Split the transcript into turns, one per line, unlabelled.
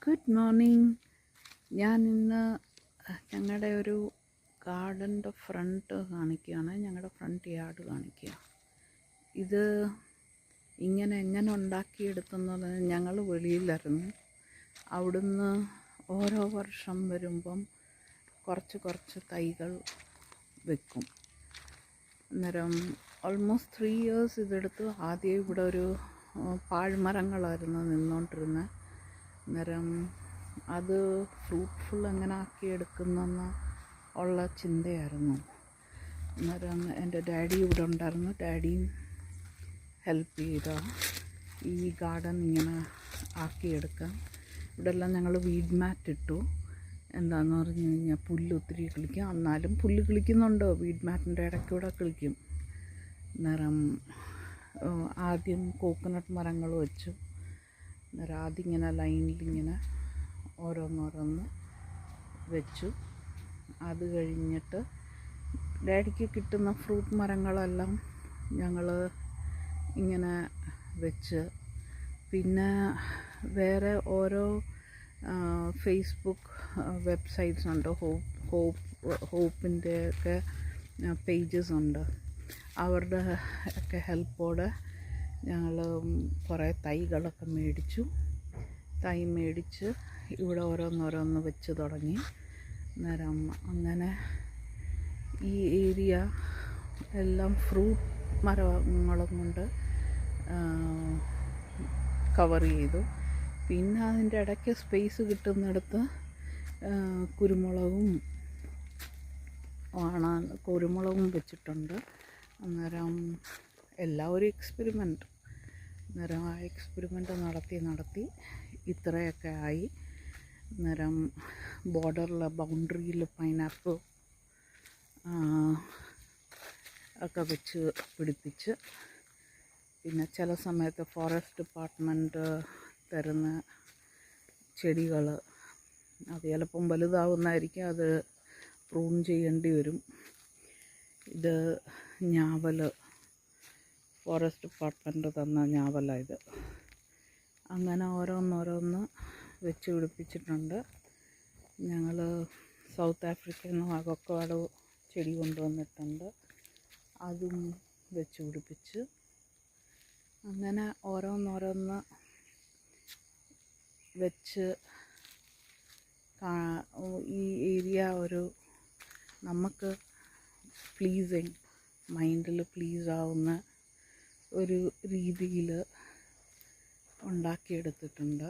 Good morning. ഞാൻ ഇന്ന് ഞങ്ങളുടെ ഒരു ഗാർഡൻ്റെ ഫ്രണ്ട് കാണിക്കുകയാണ്. ഞങ്ങളുടെ ഫ്രണ്ട് യാർഡ് കാണിക്കുക. ഇത് എങ്ങനെ ഉണ്ടാക്കിയെടുത്തെന്നത് ഞങ്ങൾ വെളിയിലായിരുന്നു. അവിടുന്ന് ഓരോ വർഷം വരുമ്പം കുറച്ച് തൈകൾ വെക്കും. അന്നേരം ഓൾമോസ്റ്റ് 3 years ഇതെടുത്തു. ആദ്യം ഇവിടെ ഒരു പാഴ്മരങ്ങളായിരുന്നു നിന്നുകൊണ്ടിരുന്നത്. അന്നേരം അത് ഫ്രൂട്ട്ഫുൾ എങ്ങനെ ആക്കിയെടുക്കുന്നെന്ന് ഉള്ള ചിന്തയായിരുന്നു. അന്നേരം എൻ്റെ ഡാഡി ഇവിടെ ഉണ്ടായിരുന്നു. ഡാഡിയും ഹെൽപ്പ് ചെയ്ത ഈ ഗാർഡൻ ഇങ്ങനെ ആക്കിയെടുക്കാം. ഇവിടെ എല്ലാം ഞങ്ങൾ വീഡ് മാറ്റ് ഇട്ടു. എന്താണെന്ന് പറഞ്ഞു കഴിഞ്ഞാൽ പുല്ല് ഒത്തിരി കിളിക്കും. എന്നാലും പുല്ല് കിളിക്കുന്നുണ്ടോ, വീഡ് മാറ്റിൻ്റെ ഇടയ്ക്കൂടെ കിളിക്കും. അന്നേരം ആദ്യം കോക്കനട്ട് മരങ്ങൾ വെച്ചു. അന്നേരം ആദ്യം ഇങ്ങനെ ലൈനിലിങ്ങനെ ഓരോന്നോരോന്ന് വെച്ചു. അത് കഴിഞ്ഞിട്ട് ഡാഡിക്ക് കിട്ടുന്ന ഫ്രൂട്ട് മരങ്ങളെല്ലാം ഞങ്ങൾ ഇങ്ങനെ വെച്ച്, പിന്നെ വേറെ ഓരോ ഫേസ്ബുക്ക് വെബ്സൈറ്റ്സ് ഉണ്ട്. ഹോപ്പിൻ്റെ ഒക്കെ പേജസ് ഉണ്ട്. അവരുടെ ഒക്കെ ഹെൽപ്പോടെ ഞങ്ങൾ കുറേ തൈകളൊക്കെ മേടിച്ച് ഇവിടെ ഓരോന്നോരോന്ന് വെച്ച് തുടങ്ങി. അന്നേരം അങ്ങനെ ഈ ഏരിയ എല്ലാം ഫ്രൂട്ട് മരങ്ങളും കൊണ്ട് കവർ ചെയ്തു. പിന്നെ അതിൻ്റെ ഇടയ്ക്ക് സ്പേസ് കിട്ടുന്നിടത്ത് കുരുമുളകും വെച്ചിട്ടുണ്ട്. അന്നേരം എല്ലാം ഒരു എക്സ്പെരിമെൻറ്റ്. അന്നേരം ആ എക്സ്പെരിമെൻറ്റ് നടത്തി ഇത്രയൊക്കെ ആയി. അന്നേരം ബൗണ്ടറിയിൽ പൈനാപ്പിൾ ഒക്കെ വെച്ച് പിടിപ്പിച്ച്, പിന്നെ ചില സമയത്ത് ഫോറസ്റ്റ് ഡിപ്പാർട്ട്മെൻറ്റ് തരുന്ന ചെടികൾ അത് ചിലപ്പം വലുതാവുന്നതായിരിക്കും, അത് പ്രൂൺ ചെയ്യേണ്ടി വരും. ഇത് ഞാവൽ, ഫോറസ്റ്റ് ഡിപ്പാർട്ട്മെൻറ്റ് തന്ന ഞാവലാണ് ഇത്. അങ്ങനെ ഓരോന്നോരോന്ന് വെച്ച് പിടിപ്പിച്ചിട്ടുണ്ട്. ഞങ്ങൾ സൗത്ത് ആഫ്രിക്കയിൽ നിന്ന് അവക്കാഡോ ചെടി കൊണ്ടുവന്നിട്ടുണ്ട്. അതും വെച്ച് പിടിപ്പിച്ച് അങ്ങനെ ഓരോന്നോരോന്ന് വെച്ച് ഈ ഏരിയ ഒരു നമുക്ക് മൈൻഡിൽ പ്ലീസാവുന്ന ഒരു രീതിയിൽ ഉണ്ടാക്കിയെടുത്തിട്ടുണ്ട്.